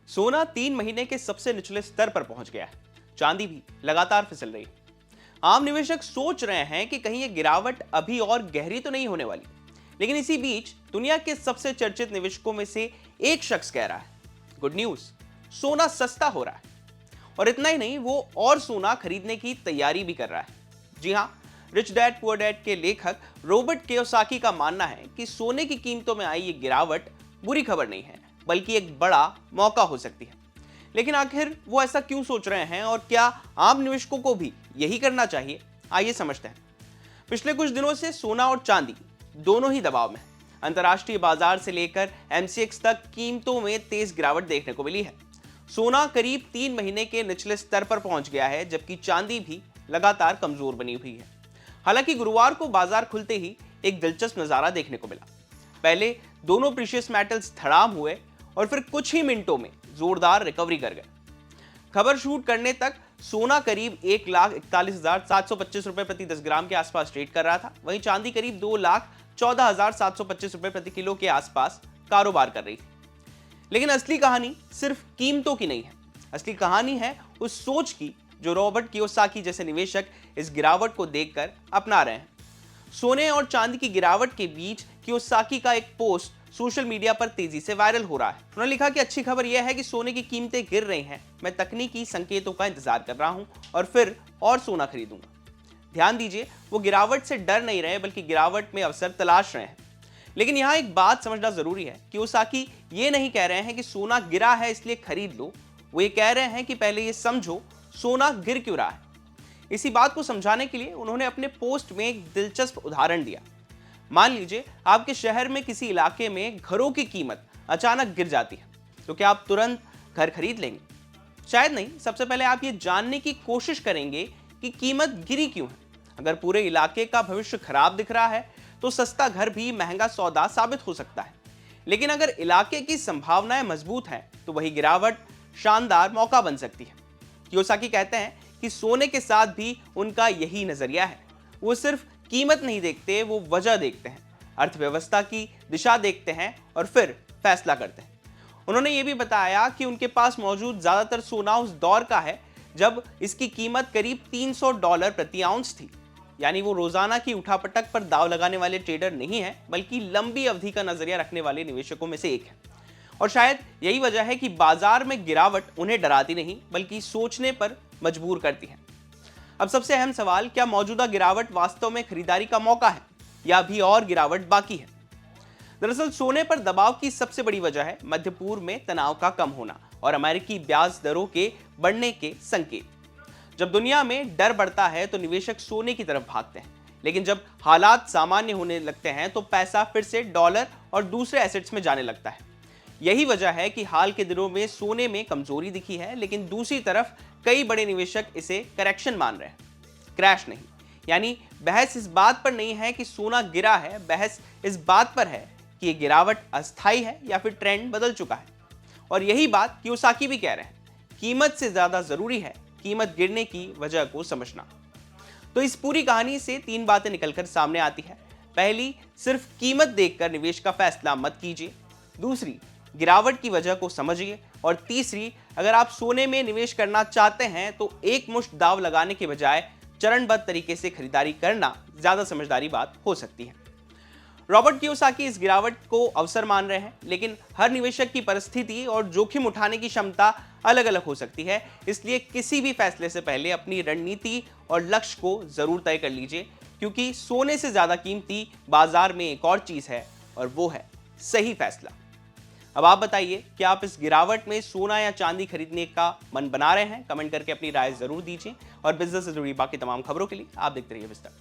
सोना 3 महीने के सबसे निचले स्तर पर पहुंच गया है। चांदी भी लगातार फिसल रही है। आम निवेशक सोच रहे हैं कि कहीं ये गिरावट अभी और गहरी तो नहीं होने वाली, लेकिन इसी बीच दुनिया के सबसे चर्चित निवेशकों में से एक शख्स कह रहा है, गुड न्यूज, सोना सस्ता हो रहा है। और इतना ही नहीं, वो और सोना खरीदने की तैयारी भी कर रहा है। जी हां, रिच डैड पुअर डैड के लेखक रॉबर्ट कियोसाकी का मानना है कि सोने की कीमतों में आई ये गिरावट बुरी खबर नहीं है, बल्कि एक बड़ा मौका हो सकती है। लेकिन आखिर वो ऐसा क्यों सोच रहे हैं और क्या आम निवेशकों को भी यही करना चाहिए? आइए समझते हैं। पिछले कुछ दिनों से सोना और चांदी दोनों ही दबाव में है। अंतर्राष्ट्रीय बाजार से लेकर एमसीएक्स तक कीमतों में तेज गिरावट देखने को मिली है। सोना करीब 3 महीने के निचले स्तर पर पहुंच गया है, जबकि चांदी भी लगातार कमजोर बनी हुई है। हालांकि गुरुवार को बाजार खुलते ही एक दिलचस्प नजारा देखने को मिला। पहले दोनों प्रीशियस मेटल्स धड़ाम हुए और फिर कुछ ही मिनटों में जोरदार रिकवरी कर गए। खबर शूट करने तक सोना करीब 1,41,725 रुपए प्रति 10 ग्राम के आसपास ट्रेड कर रहा था। वहीं चांदी करीब 2,14,725 रुपए प्रति किलो के आसपास कारोबार कर रही थी। लेकिन असली कहानी सिर्फ कीमतों की नहीं है। असली कहानी है उस सोच की जो रॉबर्ट कियोसाकी जैसे निवेशक इस गिरावट को देखकर अपना रहे हैं। सोने और चांदी की गिरावट के बीच कियोसाकी का एक पोस्ट सोशल मीडिया पर तेजी से वायरल हो रहा है। उन्होंने लिखा कि अच्छी खबर यह है कि सोने की कीमतें गिर रही हैं। मैं तकनीकी संकेतों का इंतजार कर रहा हूं और फिर और सोना खरीदूंगा। ध्यान दीजिए, वो गिरावट से डर नहीं रहे, बल्कि गिरावट में अवसर तलाश रहे हैं। लेकिन यहाँ एक बात समझना जरूरी है, कियोसाकी ये नहीं कह रहे हैं कि सोना गिरा है इसलिए खरीद लो। वो ये कह रहे हैं कि पहले ये समझो सोना गिर क्यों रहा है। इसी बात को समझाने के लिए उन्होंने अपने पोस्ट में एक दिलचस्प उदाहरण दिया। मान लीजिए आपके शहर में किसी इलाके में घरों की कीमत अचानक गिर जाती है, तो क्या आप तुरंत घर खरीद लेंगे? शायद नहीं। सबसे पहले आप ये जानने की कोशिश करेंगे कि कीमत गिरी क्यों है। अगर पूरे इलाके का भविष्य खराब दिख रहा है तो सस्ता घर भी महंगा सौदा साबित हो सकता है। लेकिन अगर इलाके की संभावनाएं मजबूत हैं तो वही गिरावट शानदार मौका बन सकती है। कियोसाकी कहते हैं कि सोने के साथ भी उनका यही नजरिया है। वो सिर्फ कीमत नहीं देखते, वो वजह देखते हैं, अर्थव्यवस्था की दिशा देखते हैं और फिर फैसला करते हैं। उन्होंने ये भी बताया कि उनके पास मौजूद ज्यादातर सोना उस दौर का है जब इसकी कीमत करीब $300 प्रति आउंस थी। यानी वो रोजाना की उठापटक पर दाव लगाने वाले ट्रेडर नहीं है, बल्कि लंबी अवधि का नजरिया रखने वाले निवेशकों में से एक है। और शायद यही वजह है कि बाजार में गिरावट उन्हें डराती नहीं, बल्कि सोचने पर मजबूर करती है। अब सबसे अहम सवाल, क्या मौजूदा गिरावट वास्तव में खरीदारी का मौका है या अभी और गिरावट बाकी है? दरअसल सोने पर दबाव की सबसे बड़ी वजह है मध्य पूर्व में तनाव का कम होना और अमेरिकी ब्याज दरों के बढ़ने के संकेत। जब दुनिया में डर बढ़ता है तो निवेशक सोने की तरफ भागते हैं, लेकिन जब हालात सामान्य होने लगते हैं तो पैसा फिर से डॉलर और दूसरे एसेट्स में जाने लगता है। यही वजह है कि हाल के दिनों में सोने में कमजोरी दिखी है, लेकिन दूसरी तरफ कई बड़े निवेशक इसे करेक्शन मान रहे हैं, क्रैश नहीं। यानी बहस इस बात पर नहीं है कि सोना गिरा है, बहस इस बात पर है कि ये गिरावट अस्थायी है या फिर ट्रेंड बदल चुका है। और यही बात कियोसाकी भी कह रहे हैं, कीमत से ज्यादा जरूरी है कीमत गिरने की वजह को समझना। तो इस पूरी कहानी से 3 बातें निकलकर सामने आती है। पहली, सिर्फ कीमत देखकर निवेश का फैसला मत कीजिए। दूसरी, गिरावट की वजह को समझिए। और तीसरी, अगर आप सोने में निवेश करना चाहते हैं तो एक मुश्त दाव लगाने के बजाय चरणबद्ध तरीके से खरीदारी करना ज्यादा समझदारी बात हो सकती है। रॉबर्ट कियोसाकी इस गिरावट को अवसर मान रहे हैं, लेकिन हर निवेशक की परिस्थिति और जोखिम उठाने की क्षमता अलग अलग हो सकती है। इसलिए किसी भी फैसले से पहले अपनी रणनीति और लक्ष्य को जरूर तय कर लीजिए, क्योंकि सोने से ज्यादा कीमती बाजार में एक और चीज है और वो है सही फैसला। अब आप बताइए, क्या आप इस गिरावट में सोना या चांदी खरीदने का मन बना रहे हैं? कमेंट करके अपनी राय जरूर दीजिए और बिजनेस से जुड़ी बाकी तमाम खबरों के लिए आप देखते रहिए विस्तार।